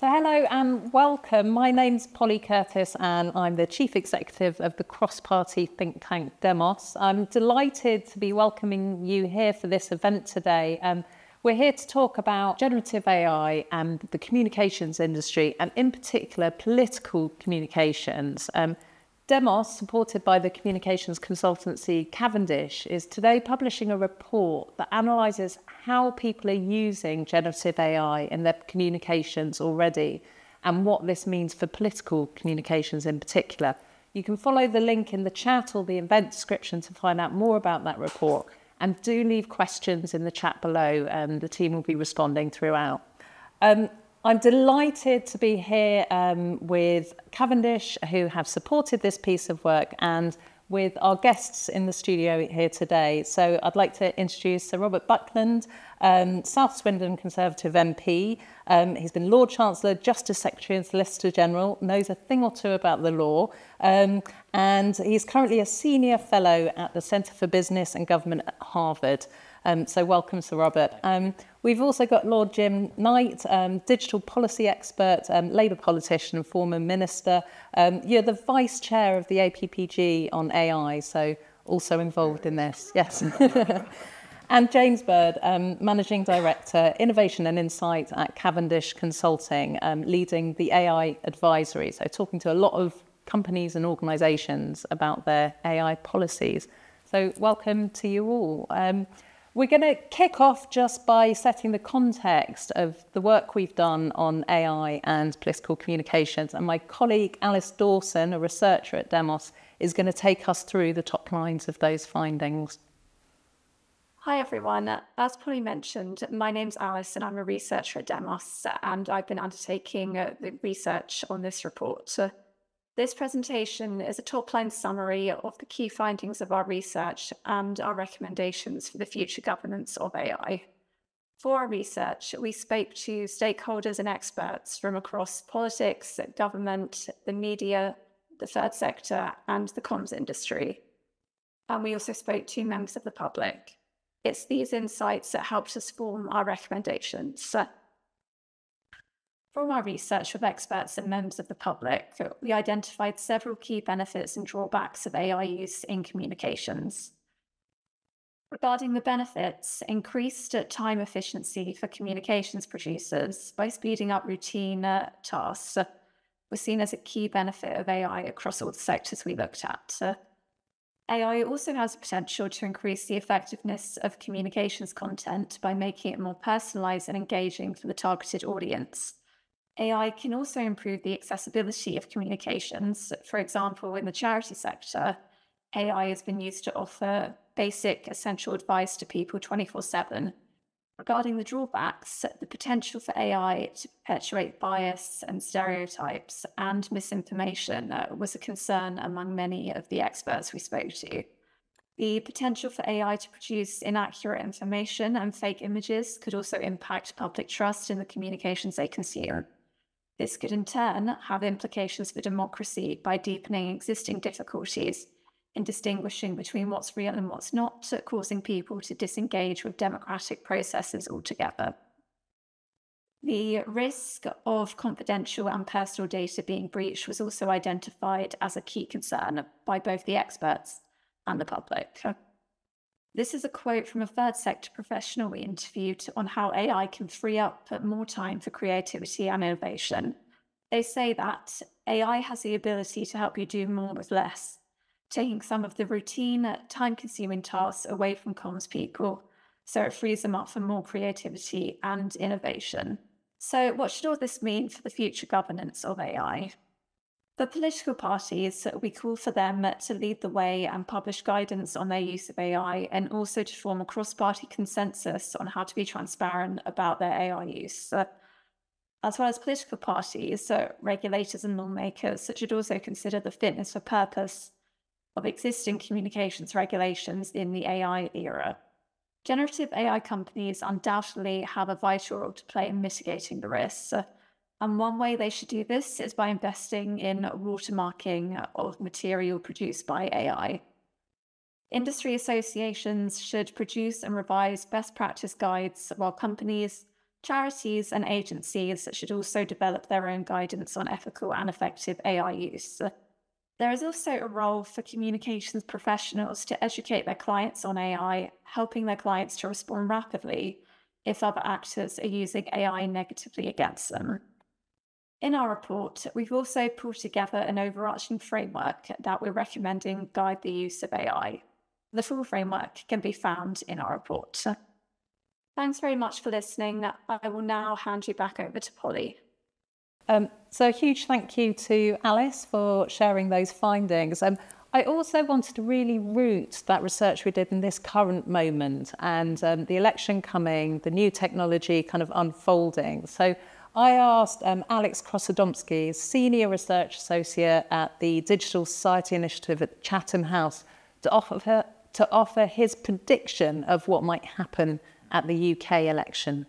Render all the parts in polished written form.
So hello and welcome. My name's Polly Curtis and I'm the Chief Executive of the cross-party think tank Demos. I'm delighted to be welcoming you here for this event today. We're here to talk about generative AI and the communications industry, and in particular political communications. Demos, supported by the communications consultancy Cavendish, is today publishing a report that analyses how people are using generative AI in their communications already and what this means for political communications in particular. You can follow the link in the chat or the event description to find out more about that report, and do leave questions in the chat below and the team will be responding throughout. I'm delighted to be here with Cavendish, who have supported this piece of work, and with our guests in the studio here today. So I'd like to introduce Sir Robert Buckland, South Swindon Conservative MP. He's been Lord Chancellor, Justice Secretary and Solicitor General, knows a thing or two about the law, and he's currently a Senior Fellow at the Centre for Business and Government at Harvard. So welcome, Sir Robert. We've also got Lord Jim Knight, digital policy expert, Labour politician and former minister. You're the Vice Chair of the APPG on AI, so also involved in this, yes. And James Bird, Managing Director, Innovation and Insight at Cavendish Consulting, leading the AI advisory, so talking to a lot of companies and organisations about their AI policies. So welcome to you all. We're going to kick off just by setting the context of the work we've done on AI and political communications. And my colleague Alice Dawson, a researcher at Demos, is going to take us through the top lines of those findings. Hi everyone. As Polly mentioned, my name's Alice and I'm a researcher at Demos, and I've been undertaking the research on this report. This presentation is a top-line summary of the key findings of our research and our recommendations for the future governance of AI. For our research, we spoke to stakeholders and experts from across politics, government, the media, the third sector, and the comms industry. And we also spoke to members of the public. It's these insights that helped us form our recommendations. From our research with experts and members of the public, we identified several key benefits and drawbacks of AI use in communications. Regarding the benefits, increased time efficiency for communications producers by speeding up routine tasks was seen as a key benefit of AI across all the sectors we looked at. AI also has the potential to increase the effectiveness of communications content by making it more personalized and engaging for the targeted audience. AI can also improve the accessibility of communications. For example, in the charity sector, AI has been used to offer basic, essential advice to people 24/7. Regarding the drawbacks, the potential for AI to perpetuate bias and stereotypes and misinformation was a concern among many of the experts we spoke to. The potential for AI to produce inaccurate information and fake images could also impact public trust in the communications they consume. This could in turn have implications for democracy by deepening existing difficulties in distinguishing between what's real and what's not, causing people to disengage with democratic processes altogether. The risk of confidential and personal data being breached was also identified as a key concern by both the experts and the public. This is a quote from a third sector professional we interviewed on how AI can free up more time for creativity and innovation. They say that AI has the ability to help you do more with less, taking some of the routine, time-consuming tasks away from comms people, so it frees them up for more creativity and innovation. So what should all this mean for the future governance of AI? For political parties, we call for them to lead the way and publish guidance on their use of AI, and also to form a cross-party consensus on how to be transparent about their AI use. As well as political parties, regulators and lawmakers should also consider the fitness for purpose of existing communications regulations in the AI era. Generative AI companies undoubtedly have a vital role to play in mitigating the risks. And one way they should do this is by investing in watermarking of material produced by AI. Industry associations should produce and revise best practice guides, while companies Charities and agencies should also develop their own guidance on ethical and effective AI use. There is also a role for communications professionals to educate their clients on AI, helping their clients to respond rapidly if other actors are using AI negatively against them. In our report, we've also pulled together an overarching framework that we're recommending guide the use of AI. The full framework can be found in our report. Thanks very much for listening. I will now hand you back over to Polly. So a huge thank you to Alice for sharing those findings. I also wanted to really root that research we did in this current moment and the election coming, the new technology kind of unfolding. So I asked Alex Krosodomsky, Senior Research Associate at the Digital Society Initiative at Chatham House, to offer his prediction of what might happen at the UK election.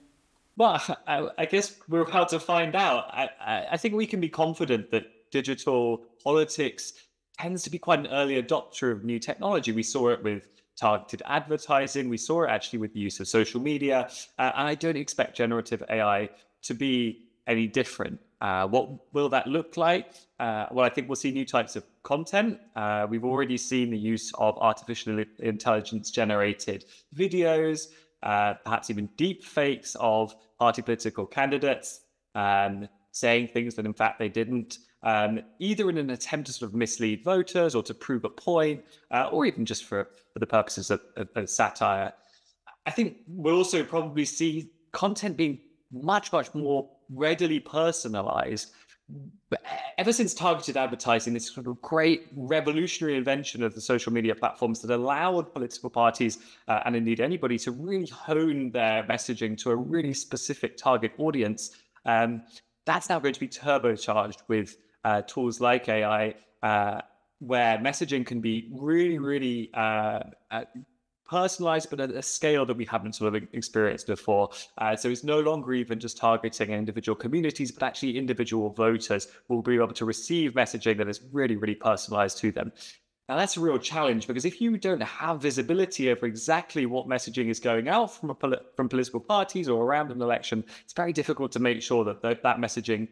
Well, I guess we're about to find out. I think we can be confident that digital politics tends to be quite an early adopter of new technology. We saw it with targeted advertising. We saw it actually with the use of social media. And I don't expect generative AI to be any different. What will that look like? Well, I think we'll see new types of content. We've already seen the use of artificial intelligence generated videos, perhaps even deep fakes of party political candidates, saying things that in fact they didn't, either in an attempt to sort of mislead voters or to prove a point, or even just for the purposes of satire. I think we'll also probably see content being much more readily personalized. But ever since targeted advertising, this sort of great revolutionary invention of the social media platforms that allowed political parties and indeed anybody to really hone their messaging to a really specific target audience, that's now going to be turbocharged with tools like AI, where messaging can be really personalized, but at a scale that we haven't sort of experienced before. So it's no longer even just targeting individual communities, but actually individual voters will be able to receive messaging that is really personalized to them. Now, that's a real challenge, because if you don't have visibility over exactly what messaging is going out from political parties or around an election, it's very difficult to make sure that that messaging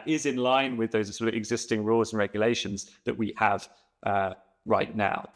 is in line with those sort of existing rules and regulations that we have right now.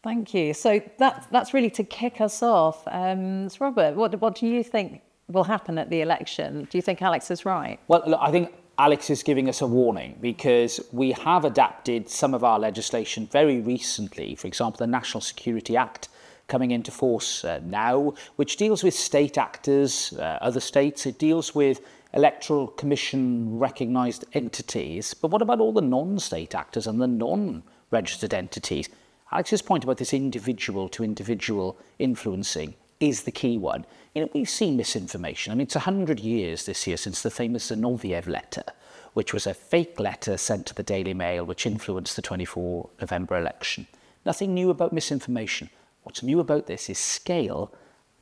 Thank you. So that's really to kick us off. So Robert, what do you think will happen at the election? Do you think Alex is right? Well, look, I think Alex is giving us a warning, because we have adapted some of our legislation very recently. For example, the National Security Act coming into force now, which deals with state actors, other states. It deals with electoral commission recognised entities. But what about all the non-state actors and the non-registered entities? Alex's point about this individual to individual influencing is the key one. You know, we've seen misinformation. I mean, it's 100 years this year since the famous Zinoviev letter, which was a fake letter sent to the Daily Mail, which influenced the 24 November election. Nothing new about misinformation. What's new about this is scale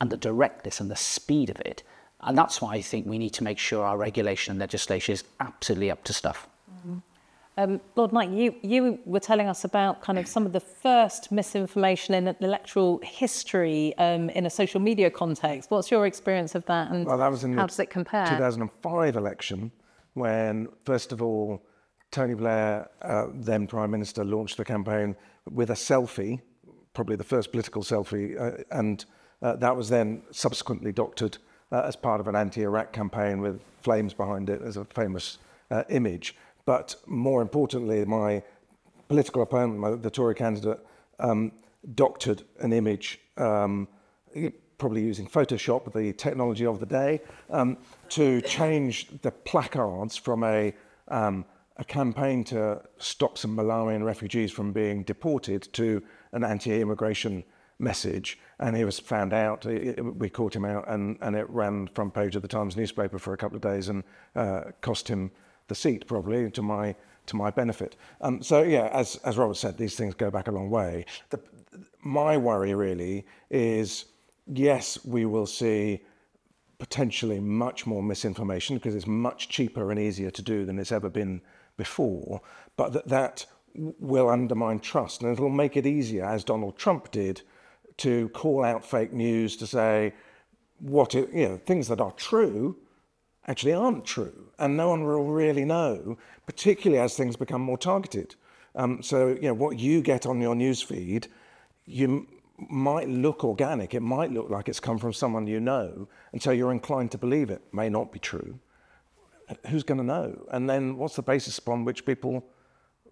and the directness and the speed of it. And that's why I think we need to make sure our regulation and legislation is absolutely up to stuff. Mm-hmm. Lord Knight, you were telling us about kind of some of the first misinformation in electoral history in a social media context. What's your experience of that, and well, that was in how does it compare? 2005 election, when, first of all, Tony Blair, then Prime Minister, launched the campaign with a selfie, probably the first political selfie, and that was then subsequently doctored as part of an anti-Iraq campaign with flames behind it as a famous image. But more importantly, my political opponent, the Tory candidate, doctored an image, probably using Photoshop, the technology of the day, to change the placards from a campaign to stop some Malawian refugees from being deported to an anti-immigration message. And he was found out, we caught him out, and it ran front page of the Times newspaper for a couple of days and cost him the seat, probably, to my benefit. So yeah, as Robert said, these things go back a long way. My worry really is, yes, we will see potentially much more misinformation, because it's much cheaper and easier to do than it's ever been before, but that will undermine trust, and it'll make it easier, as Donald Trump did, to call out fake news, to say, things that are true actually aren't true, and no one will really know, particularly as things become more targeted. So what you get on your news feed, you might look organic. It might look like it's come from someone you know, and so you're inclined to believe it. May not be true. Who's going to know? And then what's the basis upon which people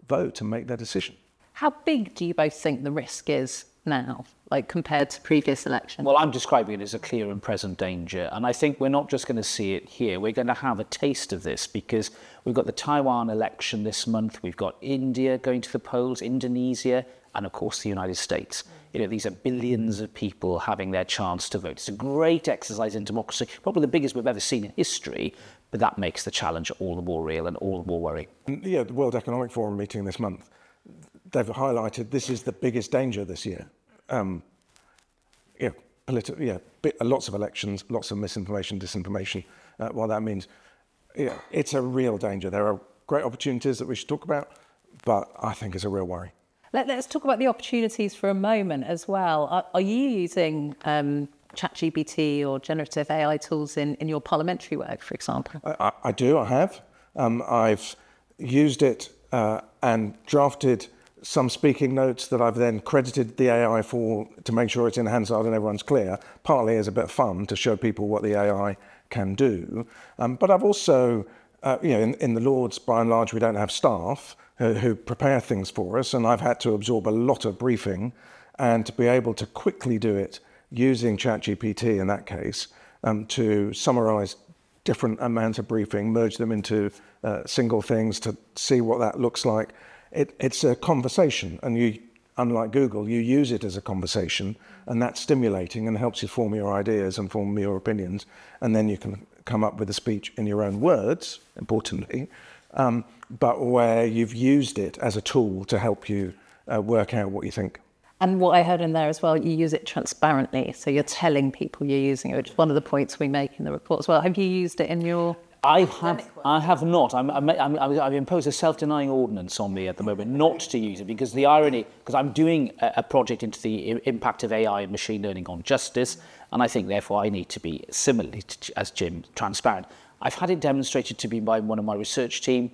vote and make their decision? How big do you both think the risk is now, like compared to previous elections? Well, I'm describing it as a clear and present danger. And I think we're not just going to see it here. We're going to have a taste of this because we've got the Taiwan election this month. We've got India going to the polls, Indonesia, and of course the United States. These are billions of people having their chance to vote. It's a great exercise in democracy, probably the biggest we've ever seen in history, but that makes the challenge all the more real and all the more worrying. The World Economic Forum meeting this month, they've highlighted this is the biggest danger this year. Lots of elections, lots of misinformation, disinformation. What that means, it's a real danger. There are great opportunities that we should talk about, but I think it's a real worry. Let's talk about the opportunities for a moment as well. Are you using ChatGPT or generative AI tools in your parliamentary work, for example? I do, I have. I've used it and drafted some speaking notes that I've then credited the AI for to make sure it's in Hansard and everyone's clear, partly as a bit of fun to show people what the AI can do. But I've also, in the Lords, by and large, we don't have staff who prepare things for us, and I've had to absorb a lot of briefing, and to be able to quickly do it using ChatGPT in that case, to summarise different amounts of briefing, merge them into single things to see what that looks like. It's a conversation, and you, unlike Google, you use it as a conversation, and that's stimulating and helps you form your ideas and form your opinions, and then you can come up with a speech in your own words, importantly, but where you've used it as a tool to help you work out what you think. And what I heard in there as well, you use it transparently, so you're telling people you're using it, which is one of the points we make in the report as well. Have you used it in your... I have not. I've imposed a self-denying ordinance on me at the moment not to use it, because the irony, because I'm doing a project into the impact of AI and machine learning on justice, and I think therefore I need to be, similarly as Jim, transparent. I've had it demonstrated to me by one of my research team,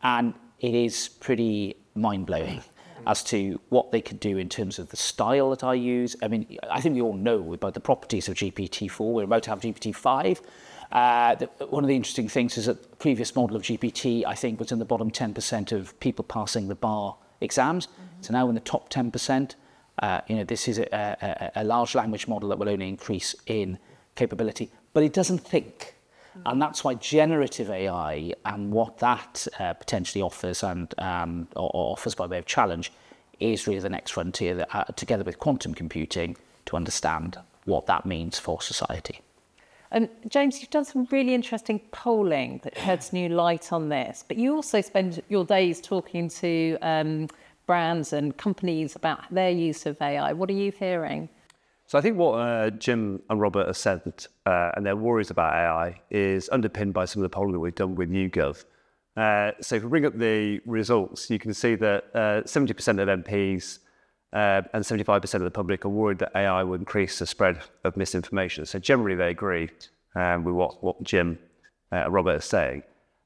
and it is pretty mind-blowing as to what they could do in terms of the style that I use. I mean, I think we all know about the properties of GPT-4. We're about to have GPT-5. One of the interesting things is that the previous model of GPT, I think, was in the bottom 10% of people passing the bar exams. So now in the top 10%. This is a large language model that will only increase in capability, but it doesn't think. And that's why generative AI and what that potentially offers and or offers by way of challenge is really the next frontier, that, together with quantum computing, to understand what that means for society. And James, you've done some really interesting polling that sheds new light on this, but you also spend your days talking to brands and companies about their use of AI. What are you hearing? So I think what Jim and Robert have said and their worries about AI is underpinned by some of the polling that we've done with YouGov. So if we bring up the results, you can see that 70% of MPs and 75% of the public are worried that AI will increase the spread of misinformation. So generally they agree with what Jim and Robert are saying.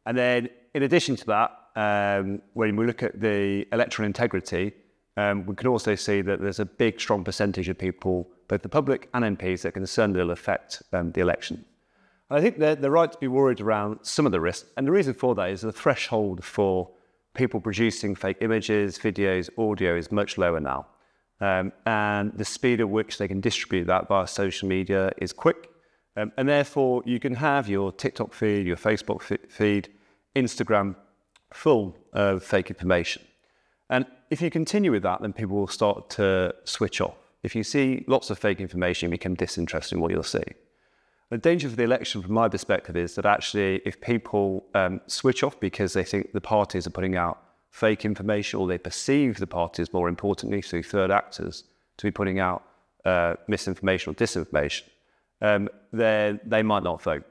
And then in addition to that, when we look at the electoral integrity, we can also see that there's a big, strong percentage of people, both the public and MPs, that are concerned that it'll affect the election. And I think they're right to be worried around some of the risks. And the reason for that is the threshold for people producing fake images, videos, audio is much lower now. And the speed at which they can distribute that via social media is quick. And therefore, you can have your TikTok feed, your Facebook feed, Instagram full of fake information. And if you continue with that, then people will start to switch off. If you see lots of fake information, you become disinterested in what you'll see. The danger for the election, from my perspective, is that actually if people switch off because they think the parties are putting out fake information, or they perceive the parties, more importantly, through third actors, to be putting out misinformation or disinformation, then they might not vote.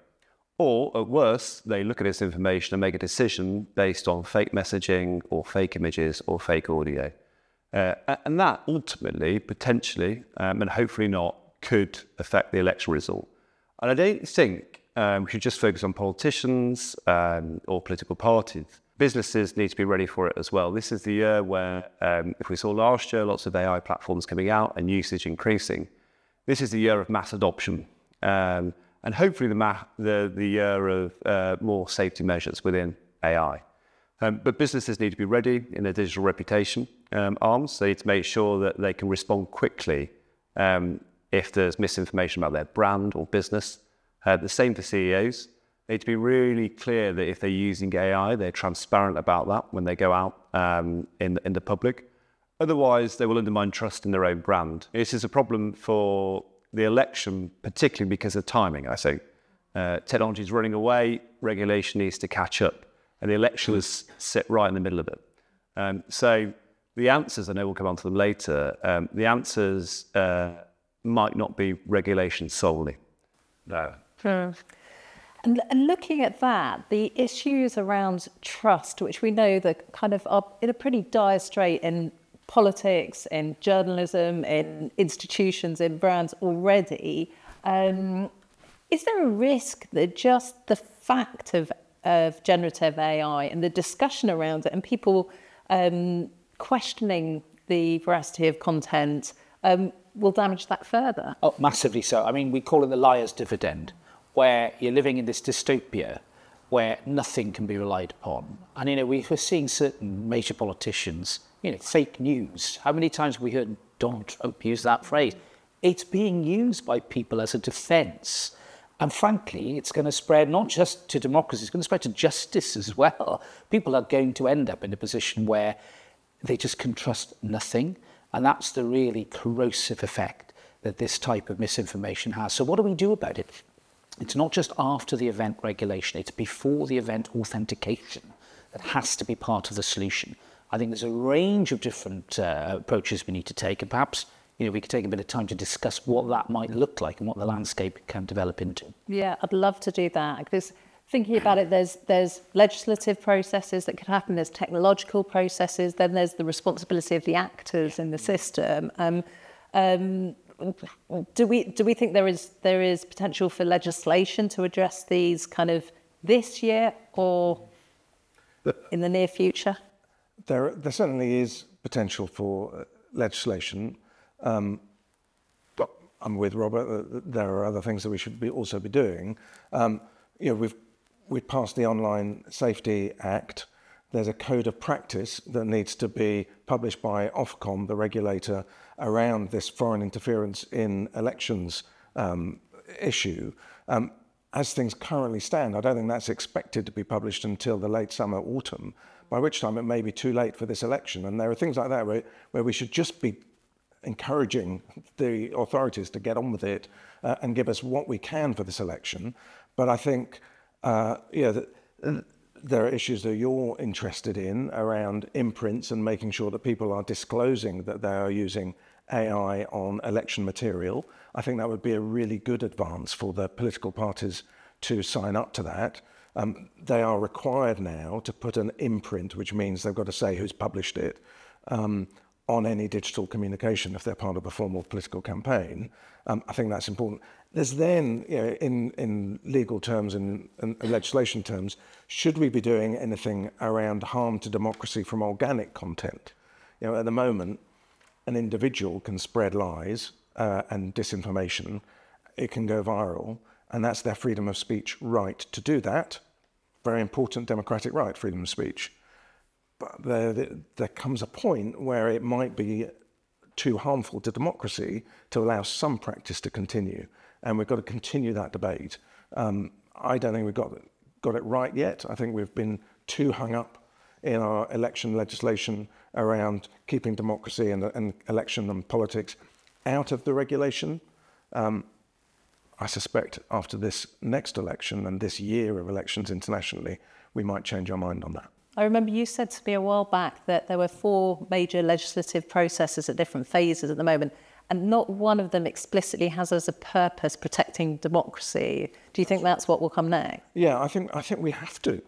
Or, at worst, they look at this information and make a decision based on fake messaging or fake images or fake audio. And that ultimately, potentially, and hopefully not, could affect the election result. And I don't think we should just focus on politicians or political parties. Businesses need to be ready for it as well. This is the year where, if we saw last year, lots of AI platforms coming out and usage increasing. This is the year of mass adoption, and hopefully the year of more safety measures within AI. But businesses need to be ready in their digital reputation arms. They need to make sure that they can respond quickly if there's misinformation about their brand or business. The same for CEOs. They need to be really clear that if they're using AI, they're transparent about that when they go out in the public. Otherwise, they will undermine trust in their own brand. This is a problem for the election, particularly because of timing, I think. Technology is running away, regulation needs to catch up, and the elections sit right in the middle of it. So the answers, I know we'll come on to them later, the answers might not be regulation solely. No. And looking at that, the issues around trust, which we know that kind of are in a pretty dire strait in politics, in journalism, in institutions, in brands already, is there a risk that just the fact of generative AI and the discussion around it and people questioning the veracity of content will damage that further? Oh, massively so. I mean, we call it the liar's dividend, where you're living in this dystopia where nothing can be relied upon. And, you know, we're seeing certain major politicians, you know, fake news. How many times have we heard Donald Trump use that phrase? It's being used by people as a defence. And frankly, it's going to spread not just to democracy, it's going to spread to justice as well. People are going to end up in a position where they just can trust nothing. And that's the really corrosive effect that this type of misinformation has. So what do we do about it? It's not just after the event regulation, it's before the event authentication that has to be part of the solution. I think there's a range of different approaches we need to take, and perhaps, you know, we could take a bit of time to discuss what that might look like and what the landscape can develop into. Yeah, I'd love to do that, because thinking about it, there's legislative processes that could happen, there's technological processes, then there's the responsibility of the actors in the system. Do we think there is potential for legislation to address these kind of this year or in the near future? There certainly is potential for legislation. But I'm with Robert. There are other things that we should also be doing. You know, we've passed the Online Safety Act. There's a code of practice that needs to be published by Ofcom, the regulator, around this foreign interference in elections issue. As things currently stand, I don't think that's expected to be published until the late summer, autumn, by which time it may be too late for this election. And there are things like that where we should just be encouraging the authorities to get on with it and give us what we can for this election. But I think, there are issues that you're interested in around imprints and making sure that people are disclosing that they are using AI on election material. I think that would be a really good advance for the political parties to sign up to that. They are required now to put an imprint, which means they've got to say who's published it, on any digital communication if they're part of a formal political campaign. I think that's important. There's then, you know, in legal terms and legislation terms, should we be doing anything around harm to democracy from organic content? You know, at the moment, an individual can spread lies and disinformation. It can go viral, and that's their freedom of speech right to do that. Very important democratic right, freedom of speech. But there comes a point where it might be too harmful to democracy to allow some practice to continue. And we've got to continue that debate. I don't think we've got it right yet. I think we've been too hung up in our election legislation around keeping democracy and election and politics out of the regulation. I suspect after this next election and this year of elections internationally, we might change our mind on that. I remember you said to me a while back that there were 4 major legislative processes at different phases at the moment, and not one of them explicitly has as a purpose protecting democracy. Do you think that's what will come next? Yeah, I think we have to,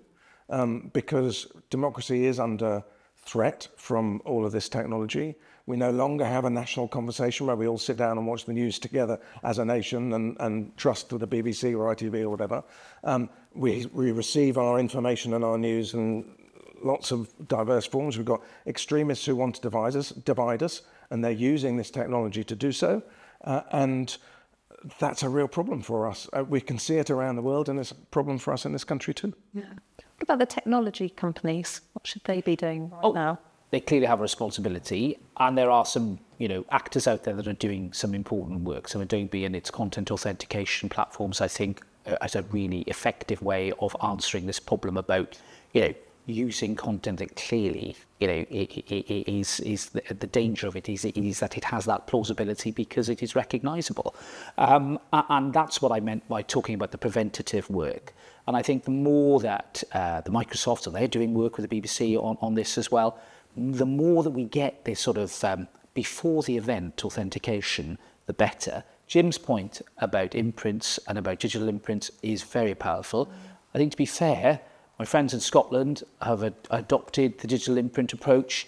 because democracy is under threat from all of this technology. We no longer have a national conversation where we all sit down and watch the news together as a nation and trust to the BBC or ITV or whatever. We receive our information and our news in lots of diverse forms. We've got extremists who want to divide us, and they're using this technology to do so. And that's a real problem for us. We can see it around the world, and it's a problem for us in this country too. Yeah. What about the technology companies? What should they be doing right now? They clearly have a responsibility, and there are some, actors out there that are doing some important work. So Adobe and its content authentication platforms, I think, as a really effective way of answering this problem about, using content that clearly, is the danger of it is that it has that plausibility because it is recognisable. And that's what I meant by talking about the preventative work. And I think the more that the Microsoft, and they're doing work with the BBC on this as well, the more that we get this sort of before the event authentication, the better. Jim's point about imprints and about digital imprints is very powerful. I think, to be fair, my friends in Scotland have adopted the digital imprint approach.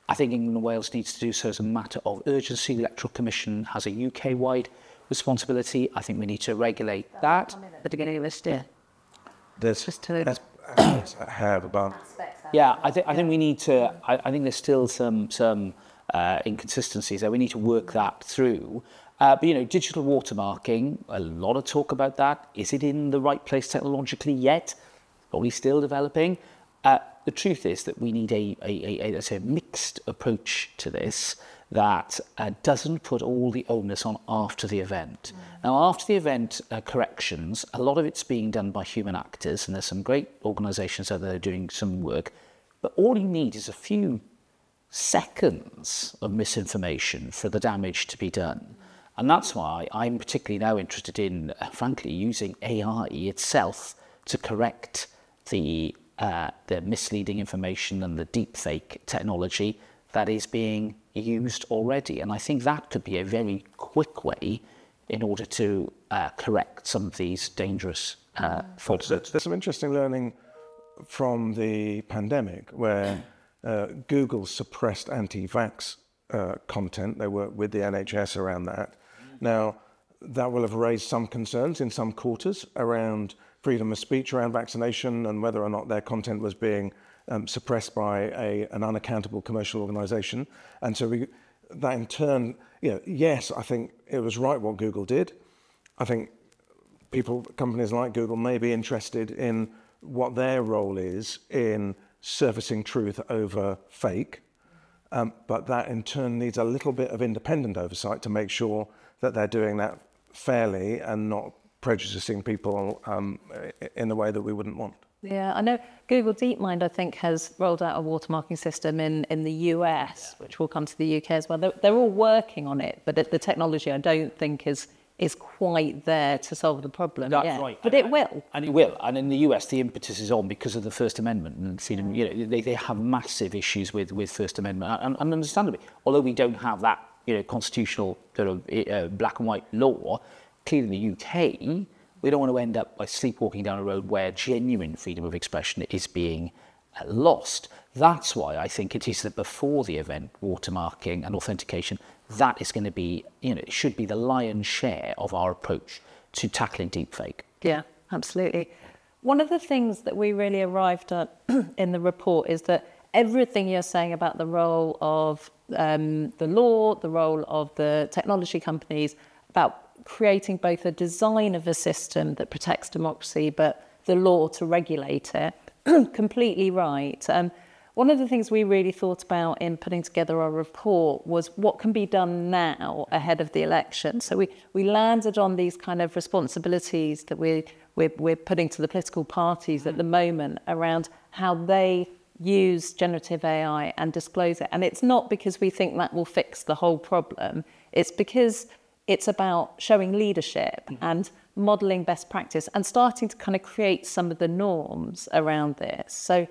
I think England and Wales needs to do so as a matter of urgency. The Electoral Commission has a UK-wide responsibility. I think we need to regulate that. At the beginning of this year. There's Just to have about. Yeah, I think we need to. I think there's still some inconsistencies there. We need to work that through. But digital watermarking, a lot of talk about that. Is it in the right place technologically yet? Probably still developing. The truth is that we need a mixed approach to this that doesn't put all the onus on after the event. Now, after the event corrections, a lot of it's being done by human actors, and there's some great organisations out there doing some work, but all you need is a few seconds of misinformation for the damage to be done. And that's why I'm particularly now interested in, frankly, using AI itself to correct the misleading information and the deepfake technology that is being used already. And I think that could be a very quick way in order to correct some of these dangerous faults. There's some interesting learning from the pandemic where Google suppressed anti-vax content. They worked with the NHS around that. Now, that will have raised some concerns in some quarters around freedom of speech around vaccination and whether or not their content was being suppressed by an unaccountable commercial organisation. And so that in turn, yes, I think it was right what Google did. I think companies like Google may be interested in what their role is in surfacing truth over fake. But that in turn needs a little bit of independent oversight to make sure that they're doing that fairly and not prejudicing people in the way that we wouldn't want. Yeah, I know Google DeepMind, I think, has rolled out a watermarking system in the US, which will come to the UK as well. They're all working on it, but the technology I don't think is quite there to solve the problem. That's right. But it will. And it will. And in the US, the impetus is on because of the First Amendment. And freedom, they have massive issues with First Amendment. And understandably, although we don't have that constitutional sort of black and white law, clearly in the UK, we don't want to end up by sleepwalking down a road where genuine freedom of expression is being lost. That's why I think it is that before the event, watermarking and authentication, that is going to be, it should be the lion's share of our approach to tackling deepfake. Yeah, absolutely. One of the things that we really arrived at in the report is that everything you're saying about the role of the law, the role of the technology companies, about creating both a design of a system that protects democracy, but the law to regulate it, completely right. One of the things we really thought about in putting together our report was what can be done now ahead of the election. So we landed on these kind of responsibilities that we're putting to the political parties at the moment around how they use generative AI and disclose it. And it's not because we think that will fix the whole problem. It's because it's about showing leadership and modelling best practice and starting to kind of create some of the norms around this. So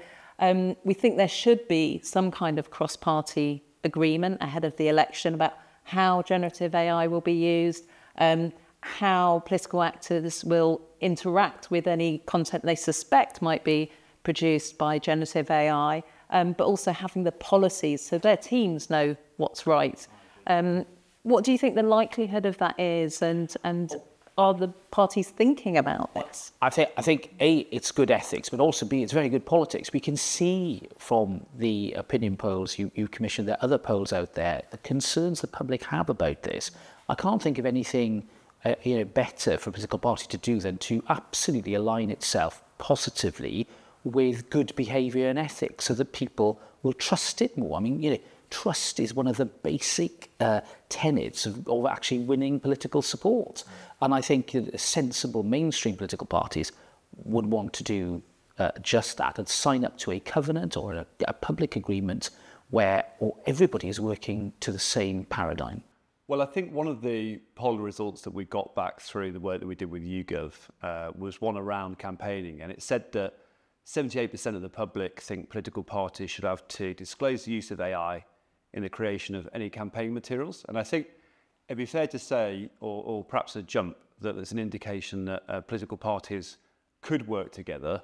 we think there should be some kind of cross-party agreement ahead of the election about how generative AI will be used, how political actors will interact with any content they suspect might be produced by generative AI, but also having the policies so their teams know what's right. What do you think the likelihood of that is, and are the parties thinking about this? I think A, it's good ethics, but also B, it's very good politics. We can see from the opinion polls you commissioned, there are other polls out there, the concerns the public have about this. I can't think of anything better for a political party to do than to absolutely align itself positively with good behaviour and ethics so that people will trust it more. I mean, trust is one of the basic tenets of actually winning political support. And I think sensible mainstream political parties would want to do just that and sign up to a covenant or a public agreement where everybody is working to the same paradigm. Well, I think one of the poll results that we got back through the work that we did with YouGov was one around campaigning, and it said that 78% of the public think political parties should have to disclose the use of AI in the creation of any campaign materials. And I think it'd be fair to say, or perhaps a jump, that there's an indication that political parties could work together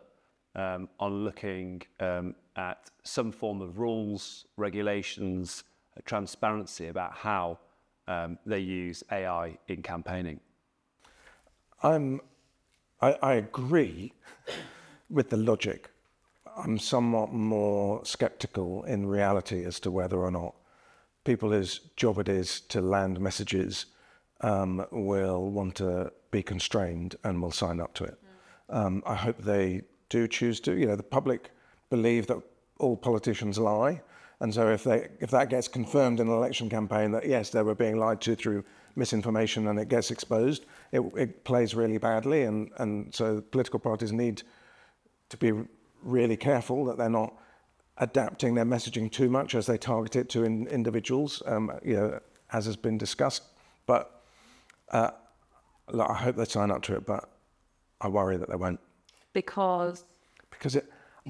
on looking at some form of rules, regulations, transparency about how they use AI in campaigning. I agree with the logic. I'm somewhat more sceptical in reality as to whether or not people whose job it is to land messages will want to be constrained and will sign up to it. I hope they do choose to. The public believe that all politicians lie. And so if that gets confirmed in an election campaign that, yes, they were being lied to through misinformation and it gets exposed, it plays really badly. And so political parties need to be really careful that they're not adapting their messaging too much as they target it to individuals, as has been discussed. But look, I hope they sign up to it, but I worry that they won't. Because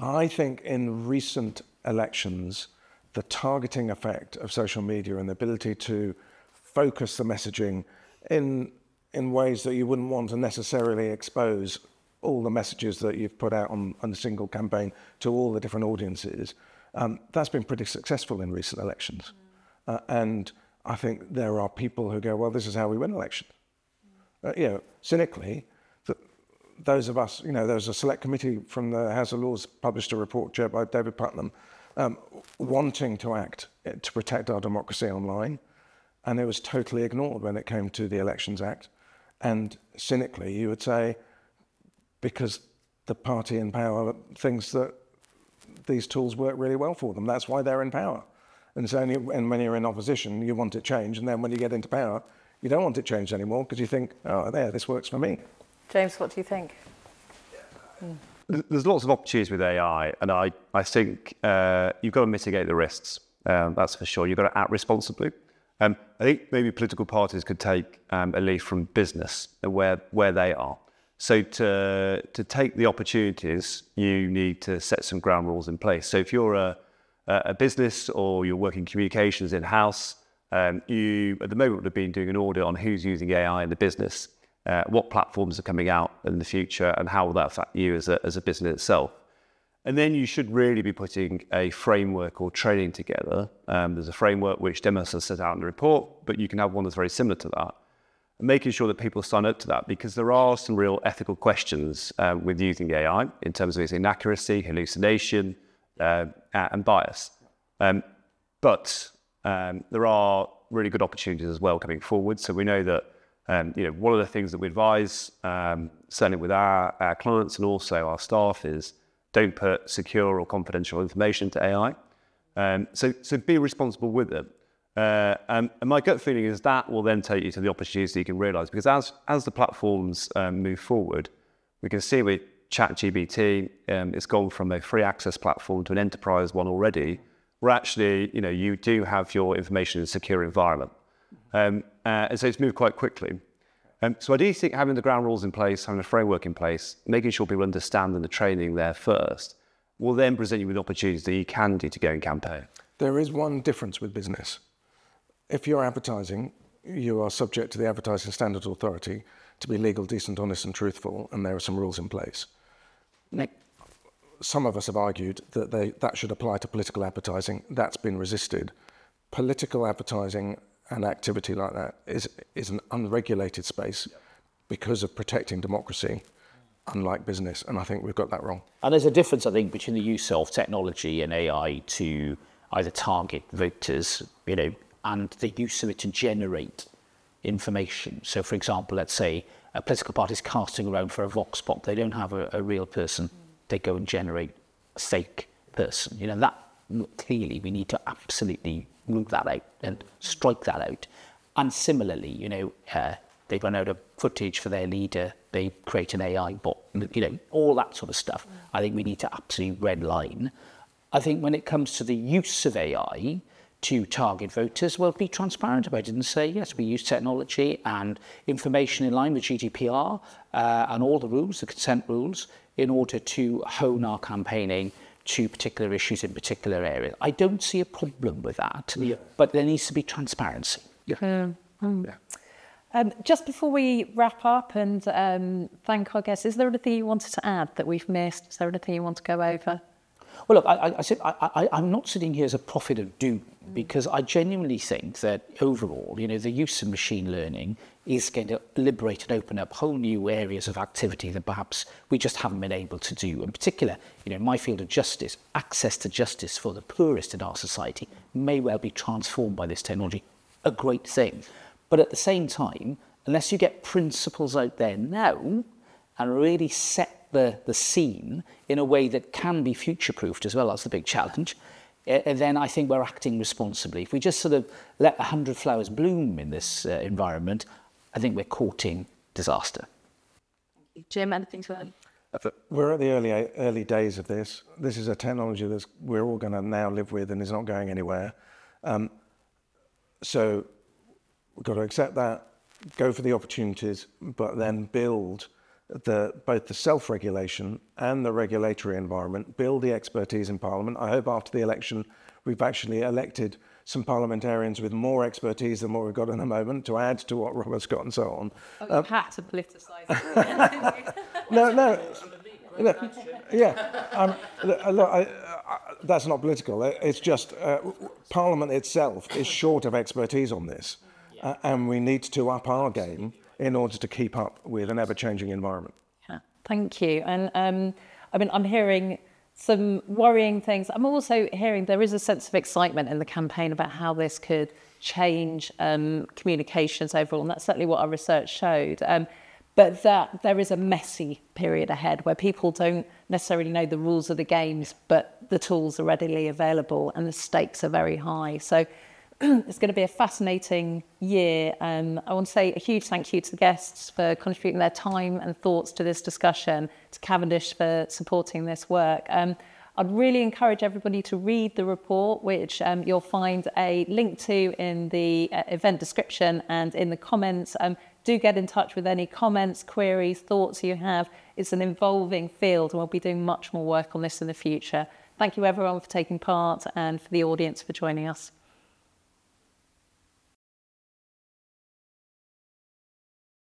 I think in recent elections, the targeting effect of social media and the ability to focus the messaging in ways that you wouldn't want to necessarily expose all the messages that you've put out on a single campaign to all the different audiences, that's been pretty successful in recent elections. And I think there are people who go, well, this is how we win elections. Cynically, those of us, there was a select committee from the House of Lords published a report chaired by David Putnam wanting to act to protect our democracy online, and it was totally ignored when it came to the Elections Act. And cynically, you would say, because the party in power thinks that these tools work really well for them. That's why they're in power. And so and when you're in opposition, you want it changed. And then when you get into power, you don't want it changed anymore because you think, oh, this works for me. James, what do you think? There's lots of opportunities with AI, and I think you've got to mitigate the risks. That's for sure. You've got to act responsibly. I think maybe political parties could take a leaf from business where they are. So to take the opportunities, you need to set some ground rules in place. So if you're a business or you're working communications in-house, you at the moment would have been doing an audit on who's using AI in the business, what platforms are coming out in the future, and how will that affect you as a business itself. And then you should really be putting a framework or training together. There's a framework which Demos has set out in the report, but you can have one that's very similar to that. And making sure that people sign up to that, because there are some real ethical questions with using AI in terms of its inaccuracy, hallucination, and bias. But there are really good opportunities as well coming forward. So we know that one of the things that we advise, certainly with our clients and also our staff, is don't put secure or confidential information to AI. So be responsible with it. And my gut feeling is that will then take you to the opportunities that you can realise, because as the platforms move forward, we can see with ChatGPT, it's gone from a free access platform to an enterprise one already, where actually you do have your information in a secure environment. And so it's moved quite quickly. So I do think having the ground rules in place, having a framework in place, making sure people understand and the training there first, will then present you with opportunities that you can do to go and campaign. There is one difference with business. If you're advertising, you are subject to the Advertising Standards Authority to be legal, decent, honest and truthful, and there are some rules in place. some of us have argued that that should apply to political advertising. That's been resisted. Political advertising and activity like that is an unregulated space because of protecting democracy, unlike business, and I think we've got that wrong. And there's a difference, I think, between the use of technology and AI to either target voters, and the use of it to generate information. So, for example, let's say a political party is casting around for a vox pop. They don't have a real person. They go and generate a fake person. That clearly we need to absolutely move that out and strike that out. And similarly, they run out of footage for their leader. They create an AI bot. All that sort of stuff. I think we need to absolutely red line. I think when it comes to the use of AI to target voters, well, be transparent about it and say, yes, we use technology and information in line with GDPR and all the rules, the consent rules, in order to hone our campaigning to particular issues in particular areas. I don't see a problem with that, but there needs to be transparency. Just before we wrap up and thank our guests, is there anything you wanted to add that we've missed? Is there anything you want to go over? Well, look, I'm not sitting here as a prophet of doom, because I genuinely think that overall, the use of machine learning is going to liberate and open up whole new areas of activity that perhaps we just haven't been able to do. In particular, in my field of justice, access to justice for the poorest in our society may well be transformed by this technology. A great thing. But at the same time, unless you get principles out there now and really set the scene in a way that can be future-proofed as well, as the big challenge, then I think we're acting responsibly. If we just sort of let 100 flowers bloom in this environment, I think we're courting disaster. Jim, anything to add? We're at the early days of this. This is a technology that we're all going to now live with and is not going anywhere. So we've got to accept that, go for the opportunities, but then build both the self-regulation and the regulatory environment, build the expertise in Parliament. I hope after the election we've actually elected some parliamentarians with more expertise than what we've got in the moment to add to what Robert's got and so on. Oh, you had to politicise it. No. Yeah. Look, that's not political. It's just Parliament itself is short of expertise on this, and we need to up our game in order to keep up with an ever-changing environment. Yeah, thank you. And I'm hearing some worrying things. I'm also hearing there is a sense of excitement in the campaign about how this could change communications overall, and that's certainly what our research showed. But that there is a messy period ahead where people don't necessarily know the rules of the games, but the tools are readily available and the stakes are very high. So it's going to be a fascinating year. I want to say a huge thank you to the guests for contributing their time and thoughts to this discussion, to Cavendish for supporting this work. I'd really encourage everybody to read the report, which you'll find a link to in the event description and in the comments. Do get in touch with any comments, queries, thoughts you have. It's an evolving field and we'll be doing much more work on this in the future. Thank you everyone for taking part and for the audience for joining us.